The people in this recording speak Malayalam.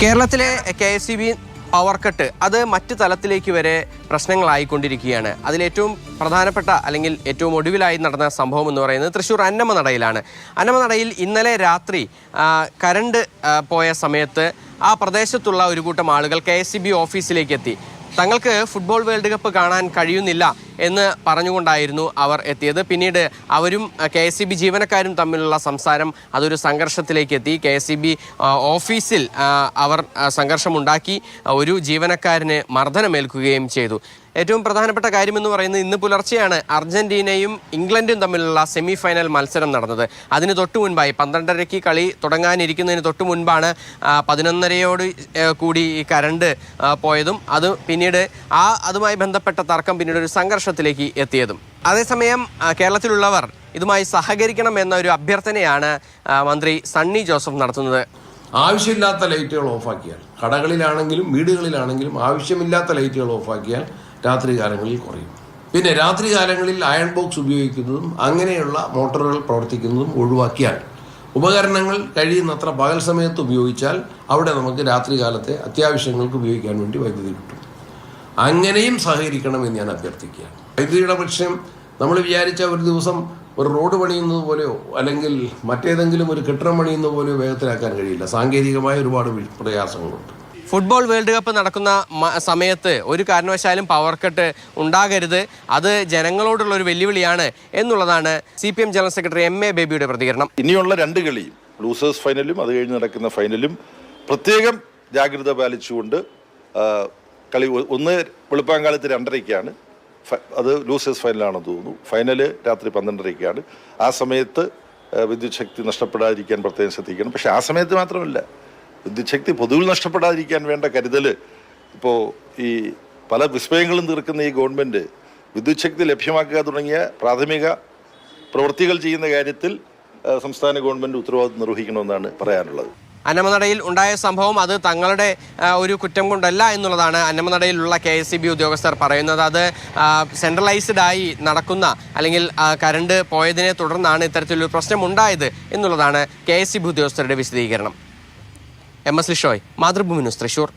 കേരളത്തിലെ KSEB പവർ കട്ട് അത് മറ്റു തലത്തിലേക്ക് വരെ പ്രശ്നങ്ങളായിക്കൊണ്ടിരിക്കുകയാണ്. അതിലേറ്റവും പ്രധാനപ്പെട്ട അല്ലെങ്കിൽ ഏറ്റവും ഒടുവിലായി നടന്ന സംഭവം എന്ന് പറയുന്നത് തൃശ്ശൂർ അന്നമനടയിലാണ്. അന്നമനടയിൽ ഇന്നലെ രാത്രി കറണ്ട് പോയ സമയത്ത് ആ പ്രദേശത്തുള്ള ഒരു കൂട്ടം ആളുകൾ KSEB ഓഫീസിലേക്ക് എത്തി. തങ്ങൾക്ക് ഫുട്ബോൾ വേൾഡ് കപ്പ് കാണാൻ കഴിയുന്നില്ല എന്ന് പറഞ്ഞുകൊണ്ടായിരുന്നു അവർ എത്തിയത്. പിന്നീട് അവരും KSEB ജീവനക്കാരും തമ്മിലുള്ള സംസാരം അതൊരു സംഘർഷത്തിലേക്ക് എത്തി. KSEB ഓഫീസിൽ അവർ സംഘർഷമുണ്ടാക്കി. ഒരു ജീവനക്കാരന് മർദ്ദനമേൽക്കുകയും ചെയ്തു. ഏറ്റവും പ്രധാനപ്പെട്ട കാര്യമെന്ന് പറയുന്നത് ഇന്ന് പുലർച്ചെയാണ് അർജന്റീനയും ഇംഗ്ലണ്ടും തമ്മിലുള്ള സെമി ഫൈനൽ മത്സരം നടന്നത്. അതിന് തൊട്ടു മുൻപായി 12:30-ക്ക് കളി തുടങ്ങാനിരിക്കുന്നതിന് തൊട്ടു മുൻപാണ് 11:30-യോട് കൂടി ഈ കറണ്ട് പോയതും അത് പിന്നീട് അതുമായി ബന്ധപ്പെട്ട തർക്കം പിന്നീട് ഒരു സംഘർഷത്തിലേക്ക് എത്തിയതും. അതേസമയം കേരളത്തിലുള്ളവർ ഇതുമായി സഹകരിക്കണം എന്ന ഒരു അഭ്യർത്ഥനയാണ് മന്ത്രി സണ്ണി ജോസഫ് നടത്തുന്നത്. ആവശ്യമില്ലാത്ത ലൈറ്റുകൾ ഓഫാക്കിയാൽ, കടകളിലാണെങ്കിലും വീടുകളിലാണെങ്കിലും ആവശ്യമില്ലാത്ത ലൈറ്റുകൾ ഓഫാക്കിയാൽ രാത്രി കാലങ്ങളിൽ കുറയും. പിന്നെ രാത്രി കാലങ്ങളിൽ അയൺ ബോക്സ് ഉപയോഗിക്കുന്നതും അങ്ങനെയുള്ള മോട്ടോറുകൾ പ്രവർത്തിക്കുന്നതും ഒഴിവാക്കിയാൽ, ഉപകരണങ്ങൾ കഴിയുന്നത്ര പകൽ സമയത്ത് ഉപയോഗിച്ചാൽ അവിടെ നമുക്ക് രാത്രി കാലത്തെ അത്യാവശ്യങ്ങൾക്ക് ഉപയോഗിക്കാൻ വേണ്ടി വൈദ്യുതി കിട്ടും. അങ്ങനെയും സഹകരിക്കണമെന്ന് ഞാൻ അഭ്യർത്ഥിക്കുകയാണ്. വൈദ്യുതിയുടെ പ്രശ്നം നമ്മൾ വിചാരിച്ച ഒരു ദിവസം ഒരു റോഡ് പണിയുന്നത് പോലെയോ അല്ലെങ്കിൽ മറ്റേതെങ്കിലും ഒരു കെട്ടിടം പണിയുന്നത് പോലെയോ വേഗത്തിലാക്കാൻ കഴിയില്ല. സാങ്കേതികമായ ഒരുപാട് പ്രയാസങ്ങളുണ്ട്. ഫുട്ബോൾ വേൾഡ് കപ്പ് നടക്കുന്ന സമയത്ത് ഒരു കാരണവശാലും പവർ കട്ട് ഉണ്ടാകരുത്, അത് ജനങ്ങളോടുള്ള ഒരു വെല്ലുവിളിയാണ് എന്നുള്ളതാണ് CPM ജനറൽ സെക്രട്ടറി MA ബേബിയുടെ പ്രതികരണം. ഇനിയുള്ള രണ്ട് കളിയും, ലൂസേഴ്സ് ഫൈനലും അത് കഴിഞ്ഞ് നടക്കുന്ന ഫൈനലും പ്രത്യേകം ജാഗ്രത പാലിച്ചുകൊണ്ട് കളി, ഒന്ന് വെളുപ്പാങ്കാലത്ത് 2:30-ക്കാണ്, അത് ലൂസേഴ്സ് ഫൈനലാണെന്ന് തോന്നുന്നു. ഫൈനല് രാത്രി 12:30-ക്കാണ്. ആ സമയത്ത് വിദ്യുത് ശക്തി നഷ്ടപ്പെടാതിരിക്കാൻ പ്രത്യേകം ശ്രദ്ധിക്കണം. പക്ഷെ ആ സമയത്ത് മാത്രമല്ല, വിദ്യുത് ശക്തി പൊതുവിൽ നഷ്ടപ്പെടാതിരിക്കാൻ വേണ്ട കരുതൽ ഇപ്പോൾ ഈ പല വിസ്മയങ്ങളും തീർക്കുന്ന ഈ ഗവൺമെൻറ് വിദ്യുത് ശക്തി ലഭ്യമാക്കുക തുടങ്ങിയ പ്രാഥമിക പ്രവൃത്തികൾ ചെയ്യുന്ന കാര്യത്തിൽ സംസ്ഥാന ഗവൺമെൻറ് ഉത്തരവാദിത്വം നിർവഹിക്കണമെന്നാണ് പറയാനുള്ളത്. അന്നമനടയിൽ ഉണ്ടായ സംഭവം അത് തങ്ങളുടെ ഒരു കുറ്റം കൊണ്ടല്ല എന്നുള്ളതാണ് അന്നമനടയിലുള്ള KSEB ഉദ്യോഗസ്ഥർ പറയുന്നത്. അത് സെൻട്രലൈസ്ഡ് ആയി നടക്കുന്ന അല്ലെങ്കിൽ കറണ്ട് പോയതിനെ തുടർന്നാണ് ഇത്തരത്തിലൊരു പ്രശ്നം ഉണ്ടായത് എന്നുള്ളതാണ് KSEB ഉദ്യോഗസ്ഥരുടെ വിശദീകരണം. MS Lishoy, Mathrubhumi news, Thrissur.